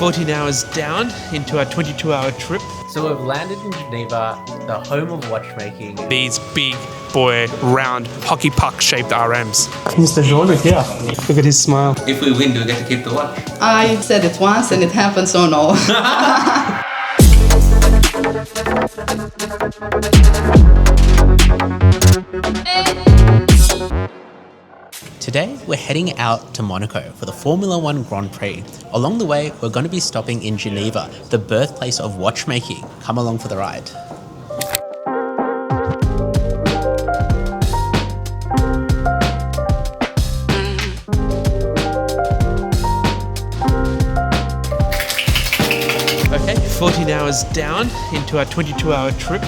14 hours down into our 22-hour trip. So we've landed in Geneva, the home of watchmaking. These big boy, round, hockey puck-shaped RMs. Mr. Journe here. Look at his smile. If we win, do we get to keep the watch? I said it once and it happened, so no. Today, we're heading out to Monaco for the Formula 1 Grand Prix. Along the way, we're going to be stopping in Geneva, the birthplace of watchmaking. Come along for the ride. Okay, 14 hours down into our 22-hour trip.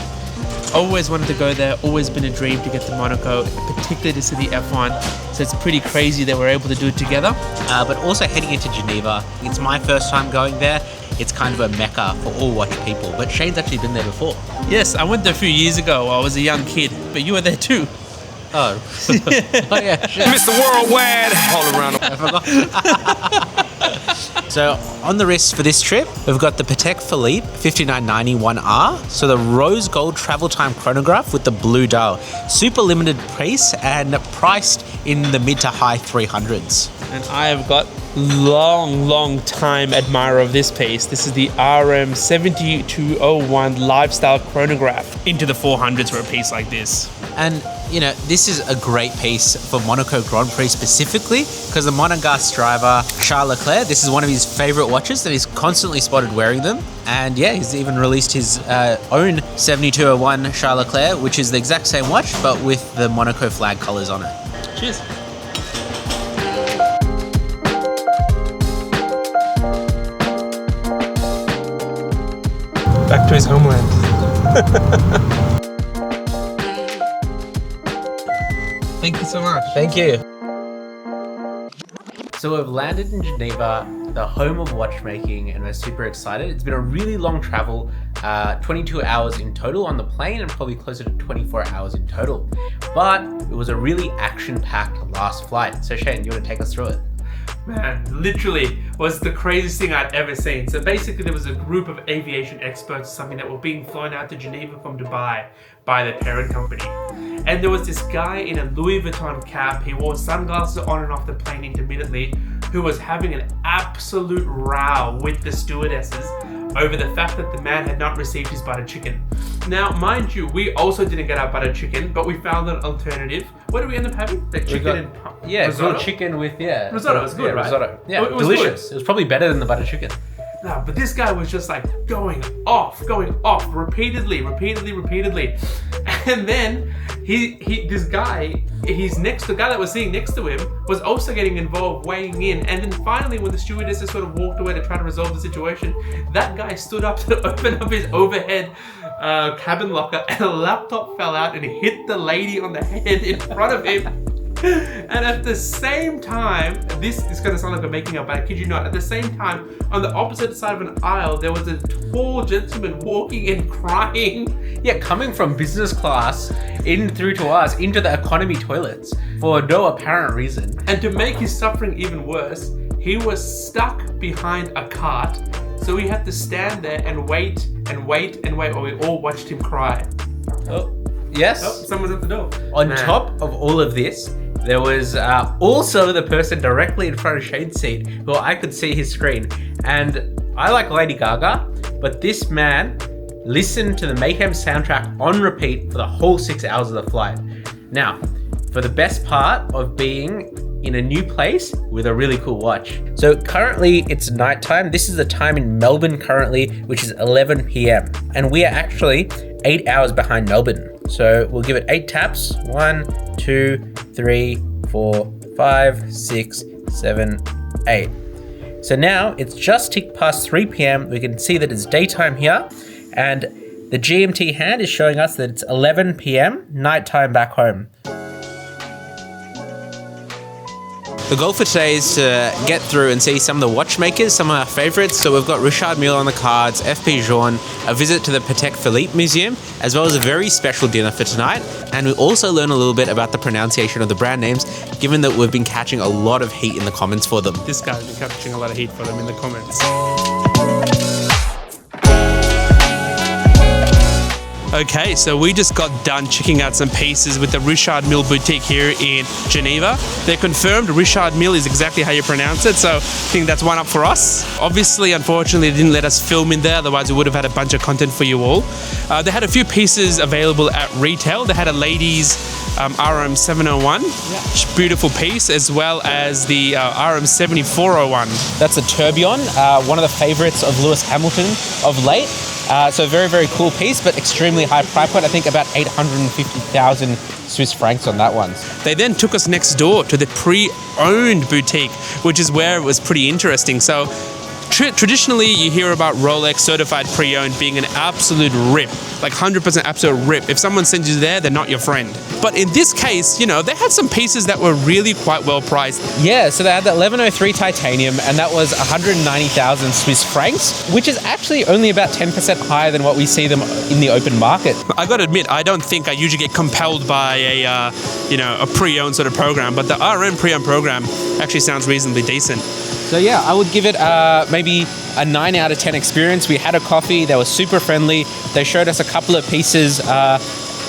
Always wanted to go there, always been a dream to get to Monaco, particularly to see the F1. So it's pretty crazy that we're able to do it together. But also heading into Geneva, it's my first time going there. It's kind of a mecca for all watch people, but Shane's actually been there before. Yes, I went there a few years ago while I was a young kid, but you were there too. Oh. Oh yeah, shit. Mr. Worldwide! All around. I forgot. So on the wrist for this trip, we've got the Patek Philippe 5991R. So the rose gold travel time chronograph with the blue dial. Super limited price and priced in the mid to high 300s. And I have got long time admirer of this piece. This is the RM 7201 lifestyle chronograph. Into the 400s for a piece like this. And you know, this is a great piece for Monaco Grand Prix specifically because the Monegasque driver, Charles Leclerc, this is one of his favorite watches that he's constantly spotted wearing them. And yeah, he's even released his own 7201 Charles Leclerc, which is the exact same watch, but with the Monaco flag colors on it. Cheers. Back to his homeland. Thank you so much. Thank you. So we've landed in Geneva, the home of watchmaking, and we're super excited. It's been a really long travel, 22 hours in total on the plane and probably closer to 24 hours in total. But it was a really action-packed last flight. So Shane, you want to take us through it? Man, literally was the craziest thing I'd ever seen. So basically there was a group of aviation experts or something that were being flown out to Geneva from Dubai by their parent company. And there was this guy in a Louis Vuitton cap, he wore sunglasses on and off the plane intermittently, who was having an absolute row with the stewardesses over the fact that the man had not received his butter chicken. Now, mind you, we also didn't get our butter chicken, but we found an alternative. What did we end up having? The chicken and grilled chicken with, risotto. It was good, right? Risotto. Yeah, it was delicious. good. It was probably better than the butter chicken. No, but this guy was just like going off repeatedly. And then the guy that was sitting next to him was also getting involved, weighing in. And then finally, when the stewardesses sort of walked away to try to resolve the situation, that guy stood up to open up his overhead cabin locker, and a laptop fell out and hit the lady on the head in front of him. And at the same time, this is going to sound like I'm making up, but I kid you not, at the same time, on the opposite side of an aisle, there was a tall gentleman walking and crying. Yeah, coming from business class through to us, into the economy toilets for no apparent reason. And to make his suffering even worse, he was stuck behind a cart. So we had to stand there and wait while we all watched him cry. Oh, yes. Oh, someone's at the door. On top of all of this, there was also the person directly in front of Shane's seat who I could see his screen. And I like Lady Gaga, but this man listened to the Mayhem soundtrack on repeat for the whole 6 hours of the flight. Now, for the best part of being in a new place with a really cool watch. So currently it's nighttime. This is the time in Melbourne currently, which is 11 p.m. And we are actually 8 hours behind Melbourne. So we'll give it 8 taps. 1, 2, 3, 4, 5, 6, 7, 8. So now it's just ticked past 3 p.m. We can see that it's daytime here, and the GMT hand is showing us that it's 11 p.m. nighttime back home. The goal for today is to get through and see some of the watchmakers, some of our favorites. So we've got Richard Mille on the cards, FP Journe, a visit to the Patek Philippe Museum, as well as a very special dinner for tonight. And we also learn a little bit about the pronunciation of the brand names, given that we've been catching a lot of heat in the comments for them. This guy's been catching a lot of heat for them in the comments. Okay, so we just got done checking out some pieces with the Richard Mille boutique here in Geneva. They're confirmed Richard Mille is exactly how you pronounce it, so I think that's one up for us. Obviously, unfortunately, they didn't let us film in there, otherwise we would have had a bunch of content for you all. They had a few pieces available at retail. They had a ladies RM 701, beautiful piece, as well as the RM 7401. That's a tourbillon, one of the favorites of Lewis Hamilton of late. So very, very cool piece, but extremely high price point. I think about 850,000 Swiss francs on that one. They then took us next door to the pre-owned boutique, which is where it was pretty interesting. So traditionally, you hear about Rolex certified pre-owned being an absolute rip, like 100% absolute rip. If someone sends you there, they're not your friend. But in this case, you know, they had some pieces that were really quite well priced. Yeah, so they had that 1103 titanium, and that was 190,000 Swiss francs, which is actually only about 10% higher than what we see them in the open market. I got to admit, I don't think I usually get compelled by a pre-owned sort of program, but the RM pre-owned program actually sounds reasonably decent. So yeah, I would give it maybe a 9 out of 10 experience. We had a coffee, they were super friendly. They showed us a couple of pieces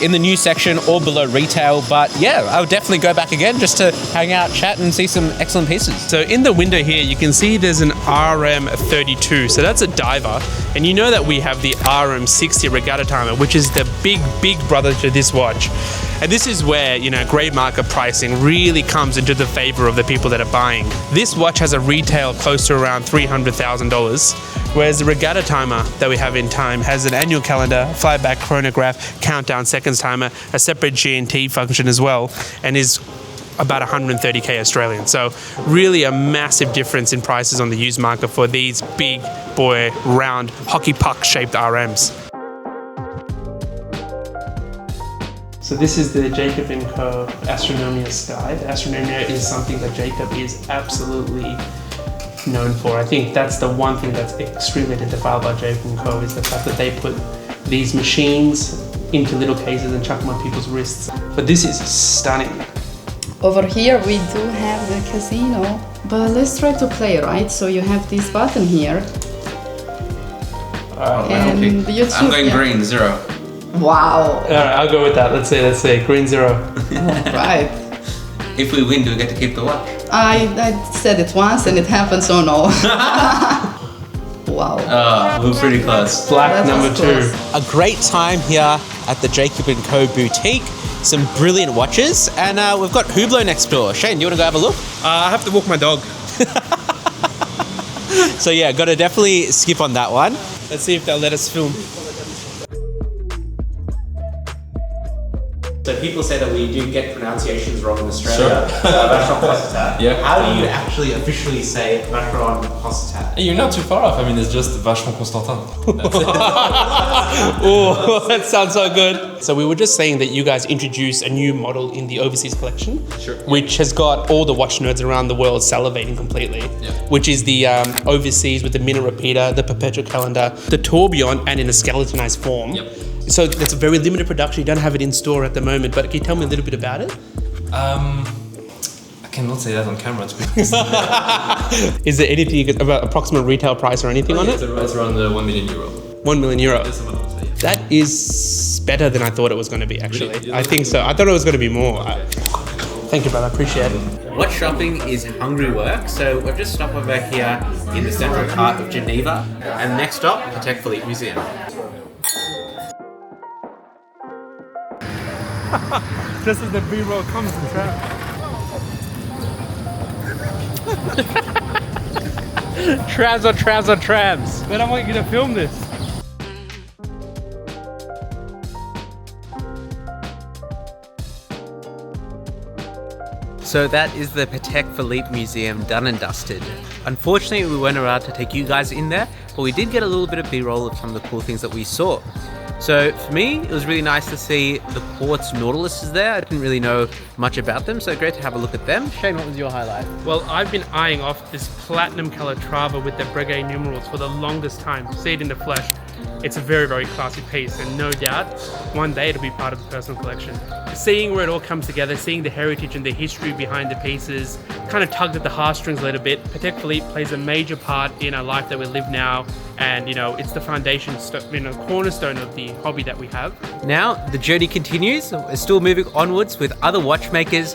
in the new section or below retail. But yeah, I would definitely go back again just to hang out, chat, and see some excellent pieces. So in the window here, you can see there's an RM32. So that's a diver. And you know that we have the RM60 regatta timer, which is the big brother to this watch. And this is where, you know, grey market pricing really comes into the favor of the people that are buying. This watch has a retail close to around $300,000, whereas the regatta timer that we have in time has an annual calendar, flyback chronograph, countdown seconds timer, a separate G&T function as well, and is about 130k Australian. So really a massive difference in prices on the used market for these big boy round hockey puck shaped RMs. So this is the Jacob & Co. Astronomia Sky. The Astronomia is something that Jacob is absolutely known for. I think that's the one thing that's extremely identifiable by Jacob & Co. is the fact that they put these machines into little cases and chuck them on people's wrists. But this is stunning. Over here we do have the casino, but let's try to play, right? So you have this button here. And you choose, I'm going green, 0. Wow. Alright, I'll go with that. Let's say green 0. Right. If we win, do we get to keep the watch? I said it once and it happened, so no. Wow. We're pretty close. Black That number was 2. close. A great time here at the Jacob & Co. boutique. Some brilliant watches, and we've got Hublot next door. Shane, do you want to go have a look? I have to walk my dog. So yeah, got to definitely skip on that one. Let's see if they'll let us film. So people say that we do get pronunciations wrong in Australia. Vacheron Constantin. Yeah. How do you actually officially say Vacheron Constantin? You're not too far off. I mean, it's just Vacheron Constantin. Oh, that sounds so good. So we were just saying that you guys introduced a new model in the overseas collection, which has got all the watch nerds around the world salivating completely, which is the overseas with the minute repeater, the perpetual calendar, the tourbillon, and in a skeletonized form. So it's a very limited production. You don't have it in store at the moment, but can you tell me a little bit about it? I cannot say that on camera, to be honest. Is there anything about approximate retail price or anything on it? It's around €1 million. 1 million euro. That's what I would say, yeah. That is better than I thought it was going to be, actually. Really? I think so. I thought it was going to be more. Thank you, brother. I appreciate it. Watch shopping is hungry work, so we've just stopped over here in the central part of Geneva, and next stop, Patek Philippe Museum. Just as the B-roll comes to trap. Trams on trams on trams. But I want you to film this. So that is the Patek Philippe Museum done and dusted. Unfortunately, we weren't allowed to take you guys in there, but we did get a little bit of B-roll of some of the cool things that we saw. So for me, it was really nice to see the quartz Nautiluses there. I didn't really know much about them, so great to have a look at them. Shane, what was your highlight? Well, I've been eyeing off this platinum Calatrava with the Breguet numerals for the longest time. See it in the flesh. it's a very, very classy piece, and no doubt one day it'll be part of the personal collection. Seeing where it all comes together, seeing the heritage and the history behind the pieces, kind of tugged at the heartstrings a little bit. Patek Philippe plays a major part in our life that we live now, and it's the foundation, cornerstone of the hobby that we have. Now the journey continues. We're still moving onwards with other watchmakers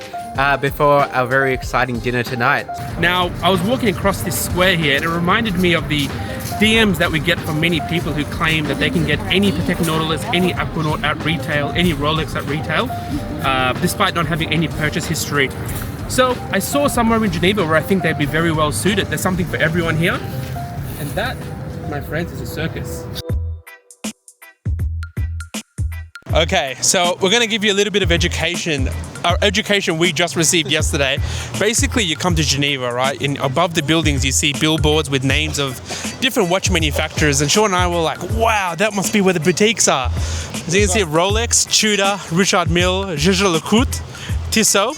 before our very exciting dinner tonight. Now, I was walking across this square here, and it reminded me of the DMs that we get from many people who claim that they can get any Patek Nautilus, any Aquanaut at retail, any Rolex at retail, despite not having any purchase history. So I saw somewhere in Geneva where I think they'd be very well suited. There's something for everyone here, and that, my friends, is a circus. Okay, so we're going to give you a little bit of education. Our education we just received yesterday. Basically, you come to Geneva, right? Above the buildings, you see billboards with names of different watch manufacturers. And Sean and I were like, wow, that must be where the boutiques are. So you can see Rolex, Tudor, Richard Mille, Jaeger-LeCoultre, Tissot.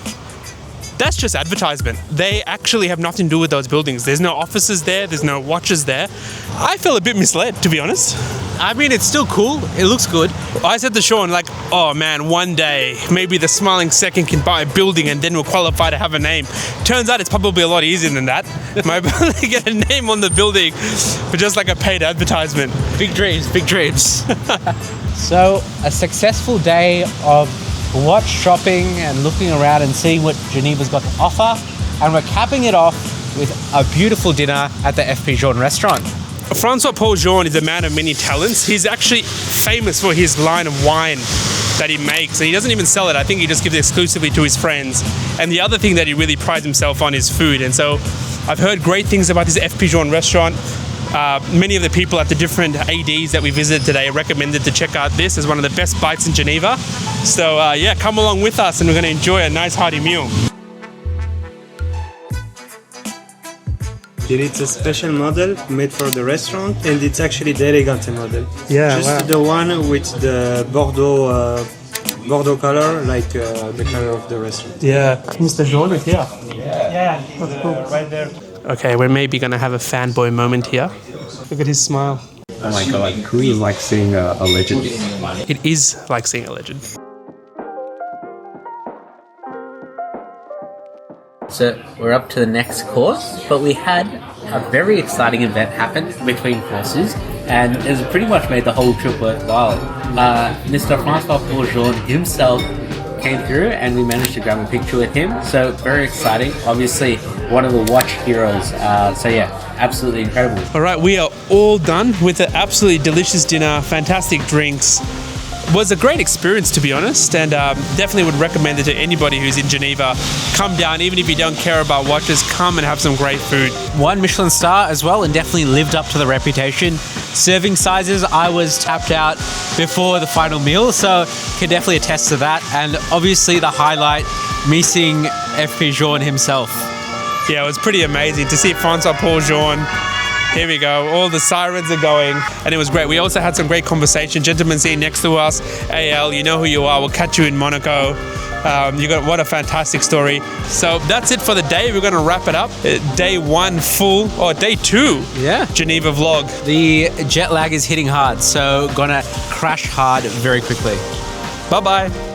That's just advertisement. They actually have nothing to do with those buildings. There's no offices there. There's no watches there. I feel a bit misled, to be honest. I mean, it's still cool. It looks good. I said to Sean, like, oh man, one day, maybe the Smiling Second can buy a building and then we'll qualify to have a name. Turns out it's probably a lot easier than that. My ability to get a name on the building for just like a paid advertisement. Big dreams, big dreams. So, a successful day of watch shopping and looking around and seeing what Geneva's got to offer. And we're capping it off with a beautiful dinner at the FP Journe restaurant. Francois-Paul Journe is a man of many talents. He's actually famous for his line of wine that he makes, and he doesn't even sell it. I think he just gives it exclusively to his friends. And the other thing that he really prides himself on is food. And so I've heard great things about this FP Journe restaurant. Many of the people at the different ADs that we visited today recommended to check out this as one of the best bites in Geneva. So yeah, come along with us and we're going to enjoy a nice hearty meal. It's a special model made for the restaurant, and it's actually the elegante model. Yeah, just wow. the one with the Bordeaux color, like the color of the restaurant. Yeah, Mr. Journe is here. Yeah, that's cool. Right there. Okay, we're maybe going to have a fanboy moment here. Look at his smile. Oh my god, it really like seeing a legend. It is like seeing a legend. So we're up to the next course, but we had a very exciting event happen between courses, and it's pretty much made the whole trip worthwhile. Mr. Francois-Paul Journe himself came through, and we managed to grab a picture with him. So very exciting. Obviously, one of the watch heroes. So yeah, absolutely incredible. All right, we are all done with an absolutely delicious dinner, fantastic drinks. Was a great experience, to be honest, and definitely would recommend it to anybody who's in Geneva. Come down, even if you don't care about watches, come and have some great food. One Michelin star as well, and definitely lived up to the reputation. Serving sizes, I was tapped out before the final meal, so can definitely attest to that. And obviously the highlight, me seeing FP Journe himself. Yeah, it was pretty amazing to see Francois-Paul Journe. Here we go, all the sirens are going, and it was great. We also had some great conversation. Gentleman sitting next to us, AL, you know who you are, we'll catch you in Monaco. What a fantastic story. So that's it for the day. We're going to wrap it up. Day one full, or day two, Yeah. Geneva vlog. The jet lag is hitting hard, so gonna crash hard very quickly. Bye-bye.